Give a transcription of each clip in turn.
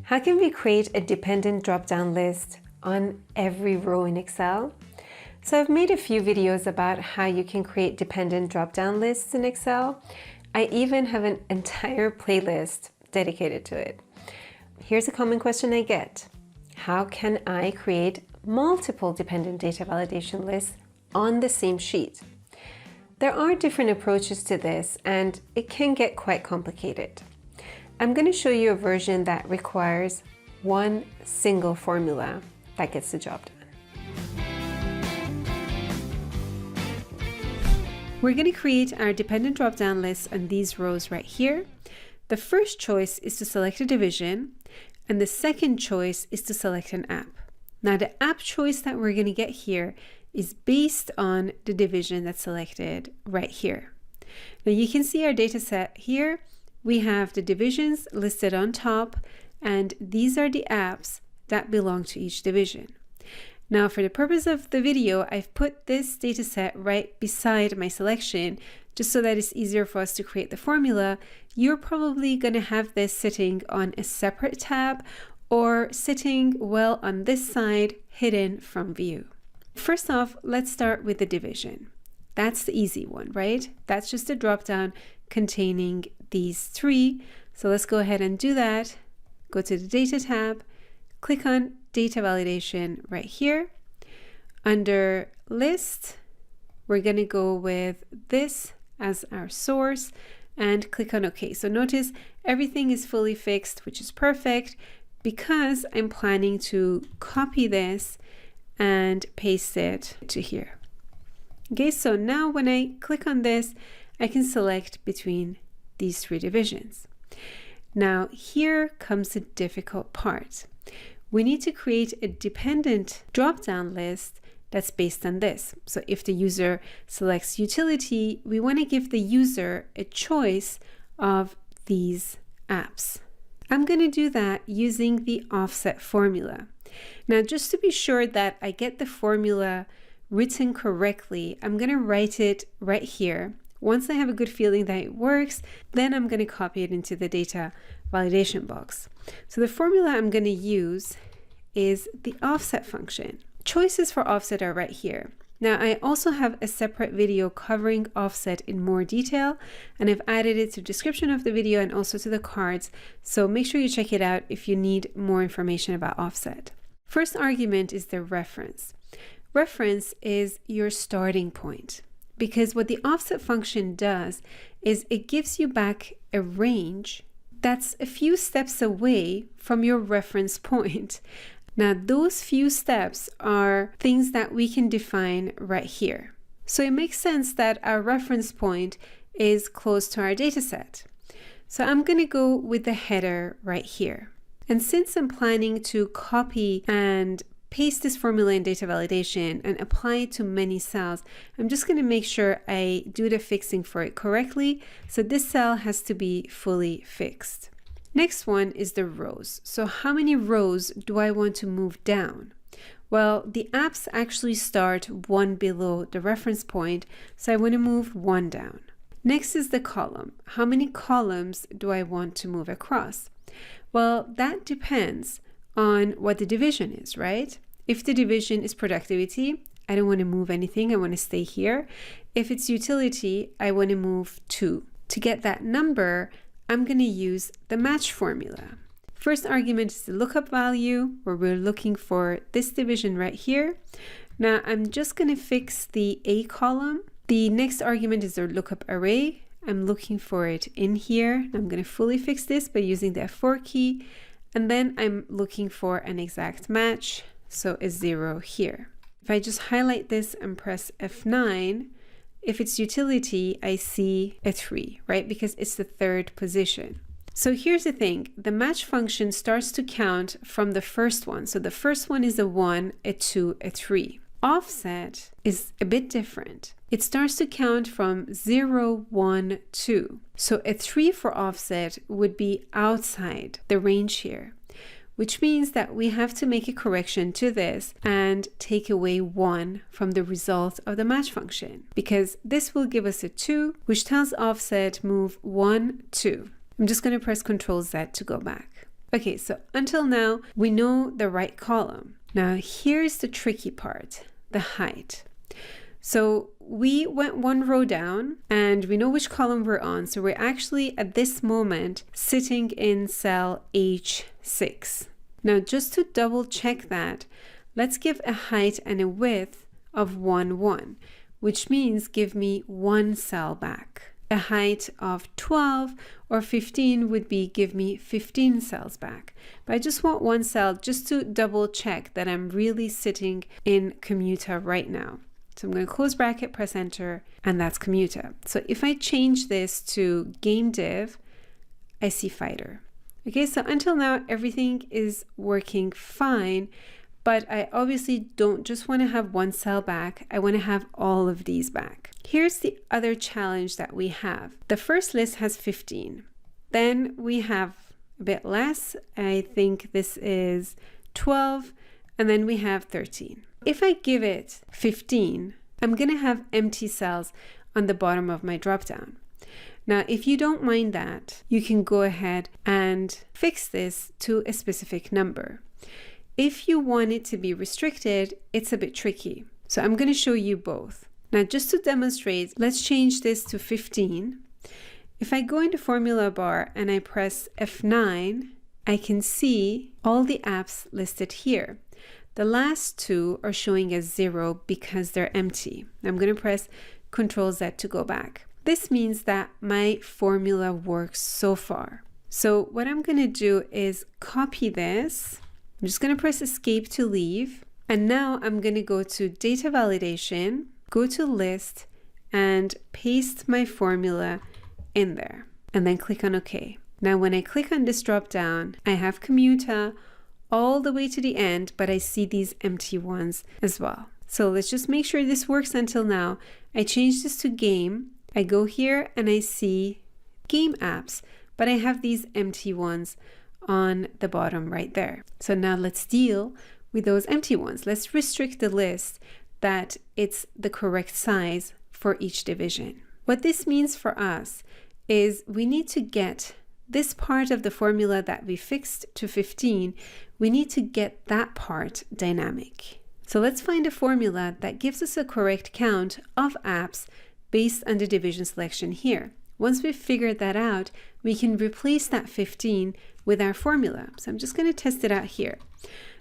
How can we create a dependent drop-down list on every row in Excel? So I've made a few videos about how you can create dependent drop-down lists in Excel. I even have an entire playlist dedicated to it. Here's a common question I get. How can I create multiple dependent data validation lists on the same sheet? There are different approaches to this, and it can get quite complicated. I'm going to show you a version that requires one single formula that gets the job done. We're going to create our dependent drop-down list on these rows right here. The first choice is to select a division, and the second choice is to select an app. Now the app choice that we're going to get here is based on the division that's selected right here. Now you can see our data set here. We have the divisions listed on top, and these are the apps that belong to each division. Now for the purpose of the video, I've put this data set right beside my selection just so that it's easier for us to create the formula. You're probably going to have this sitting on a separate tab or sitting well on this side, hidden from view. First off, let's start with the division. That's the easy one, right? That's just a drop-down containing these three. So let's go ahead and do that. Go to the Data tab, click on Data Validation right here. Under List, we're going to go with this as our source and click on OK. So notice everything is fully fixed, which is perfect because I'm planning to copy this and paste it to here. Okay, so now when I click on this, I can select between these three divisions. Now here comes the difficult part. We need to create a dependent drop-down list that's based on this. So if the user selects utility, we want to give the user a choice of these apps. I'm going to do that using the offset formula. Now, just to be sure that I get the formula written correctly, I'm going to write it right here. Once I have a good feeling that it works, then I'm going to copy it into the data validation box. So the formula I'm going to use is the offset function. Choices for offset are right here. Now I also have a separate video covering offset in more detail, and I've added it to the description of the video and also to the cards. So make sure you check it out if you need more information about offset. First argument is the reference. Reference is your starting point, because what the offset function does is it gives you back a range that's a few steps away from your reference point. Now those few steps are things that we can define right here. So it makes sense that our reference point is close to our data set. So I'm going to go with the header right here. And since I'm planning to copy and paste this formula in data validation and apply it to many cells, I'm just going to make sure I do the fixing for it correctly. So this cell has to be fully fixed. Next one is the rows. So how many rows do I want to move down? Well, the apps actually start one below the reference point, so I want to move one down. Next is the column. How many columns do I want to move across? Well, that depends on what the division is, right? If the division is productivity, I don't want to move anything, I want to stay here. If it's utility, I want to move 2. To get that number, I'm going to use the match formula. First argument is the lookup value, where we're looking for this division right here. Now I'm just going to fix the A column. The next argument is the lookup array. I'm looking for it in here. I'm going to fully fix this by using the F4 key. And then I'm looking for an exact match, so a 0 here. If I just highlight this and press F9, if it's utility, I see a 3, right? Because it's the third position. So here's the thing, the match function starts to count from the first one. So the first one is a 1, a 2, a 3. Offset is a bit different. It starts to count from 0, 1, 2. So a 3 for offset would be outside the range here, which means that we have to make a correction to this and take away 1 from the result of the match function, because this will give us a 2, which tells offset move 1, 2. I'm just going to press Ctrl Z to go back. Okay, so until now, we know the right column. Now here's the tricky part, the height. So we went one row down and we know which column we're on. So we're actually at this moment sitting in cell H6. Now just to double check that, let's give a height and a width of 1, 1, which means give me one cell back. A height of 12 or 15 would be give me 15 cells back. But I just want one cell just to double check that I'm really sitting in commuta right now. So I'm going to close bracket, press enter, and that's commuta. So if I change this to game div, I see fighter. Okay, so until now, everything is working fine, but I obviously don't just want to have one cell back. I want to have all of these back. Here's the other challenge that we have. The first list has 15. Then we have a bit less. I think this is 12. And then we have 13. If I give it 15, I'm going to have empty cells on the bottom of my dropdown. Now, if you don't mind that, you can go ahead and fix this to a specific number. If you want it to be restricted, it's a bit tricky. So I'm going to show you both. Now, just to demonstrate, let's change this to 15. If I go into formula bar and I press F9, I can see all the apps listed here. The last two are showing as 0 because they're empty. I'm going to press Ctrl Z to go back. This means that my formula works so far. So what I'm going to do is copy this. I'm just going to press Escape to leave. And now I'm going to go to Data Validation, go to List, and paste my formula in there. And then click on OK. Now when I click on this drop down, I have commuta all the way to the end, but I see these empty ones as well. So let's just make sure this works until now. I change this to game. I go here and I see game apps, but I have these empty ones on the bottom right there. So now let's deal with those empty ones. Let's restrict the list that it's the correct size for each division. What this means for us is we need to get this part of the formula that we fixed to 15, we need to get that part dynamic. So let's find a formula that gives us a correct count of apps based on the division selection here. Once we've figured that out, we can replace that 15 with our formula. So I'm just going to test it out here.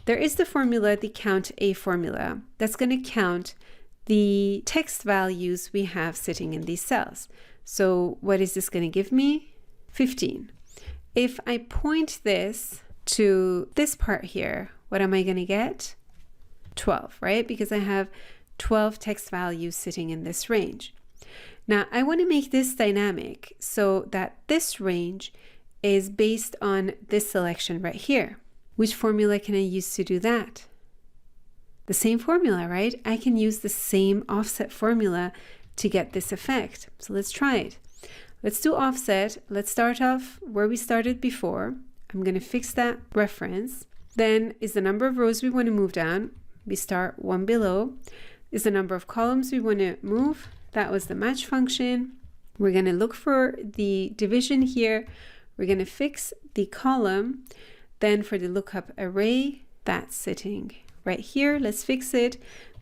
There is the formula, the count A formula, that's going to count the text values we have sitting in these cells. So what is this going to give me? 15. If I point this to this part here, what am I going to get? 12, right? Because I have 12 text values sitting in this range. Now I want to make this dynamic so that this range is based on this selection right here. Which formula can I use to do that? The same formula, right? I can use the same offset formula to get this effect. So let's try it. Let's do offset. Let's start off where we started before. I'm going to fix that reference. Then is the number of rows we want to move down. We start one below. Is the number of columns we want to move. That was the match function. We're going to look for the division here. We're going to fix the column. Then for the lookup array, that's sitting right here. Let's fix it.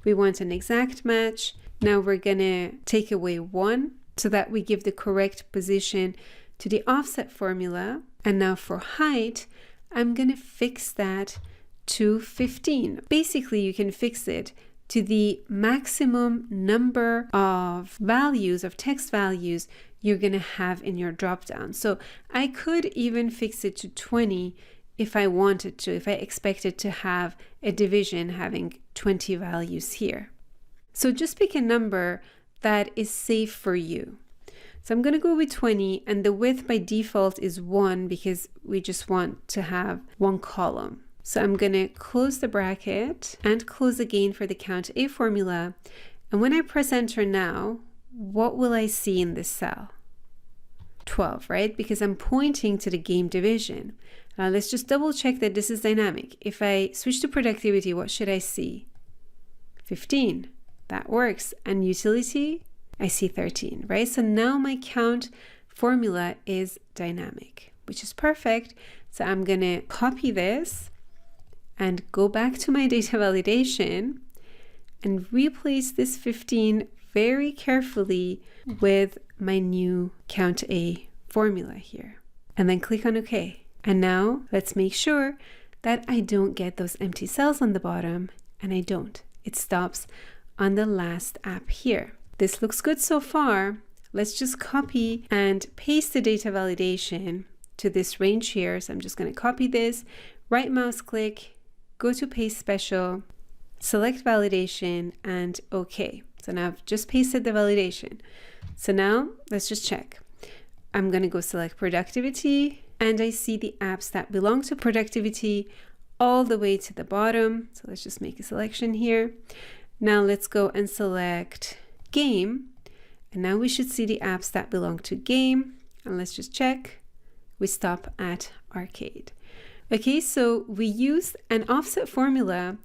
We want an exact match. Now we're going to take away 1 so that we give the correct position to the offset formula. And now for height, I'm going to fix that to 15. Basically, you can fix it to the maximum number of values, of text values you're going to have in your dropdown. So I could even fix it to 20 if I wanted to, if I expected to have a division having 20 values here. So just pick a number that is safe for you. So I'm going to go with 20, and the width by default is 1 because we just want to have one column. So I'm going to close the bracket and close again for the count A formula. And when I press enter now, what will I see in this cell? 12, right? Because I'm pointing to the game division. Let's just double check that this is dynamic. If I switch to productivity, what should I see? 15. That works. And utility, I see 13, right? So now my count formula is dynamic. which is perfect. So I'm going to copy this and go back to my data validation and replace this 15 very carefully with my new count A formula here. And then click on OK. And now let's make sure that I don't get those empty cells on the bottom, and I don't. It stops on the last app here. This looks good so far. Let's just copy and paste the data validation to this range here. So I'm just going to copy this, right mouse click, go to paste special, select validation, and OK. So now I've just pasted the validation. So now let's just check. I'm going to go select productivity, and I see the apps that belong to productivity all the way to the bottom. So let's just make a selection here. Now let's go and select game. And now we should see the apps that belong to game. And let's just check. We stop at arcade. Okay, so we used an offset formula,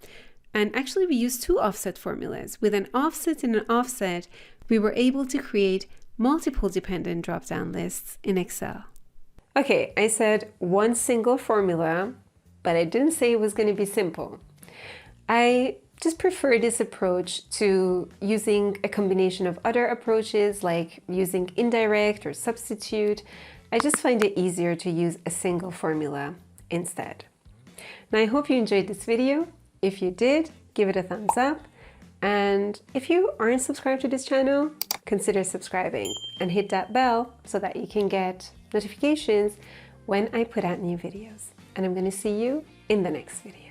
and actually we used two offset formulas. With an offset and an offset, we were able to create multiple dependent drop-down lists in Excel. Okay, I said one single formula, but I didn't say it was going to be simple. I just prefer this approach to using a combination of other approaches, like using indirect or substitute. I just find it easier to use a single formula instead. Now I hope you enjoyed this video. If you did, give it a thumbs up. And if you aren't subscribed to this channel, consider subscribing and hit that bell so that you can get notifications when I put out new videos. And I'm going to see you in the next video.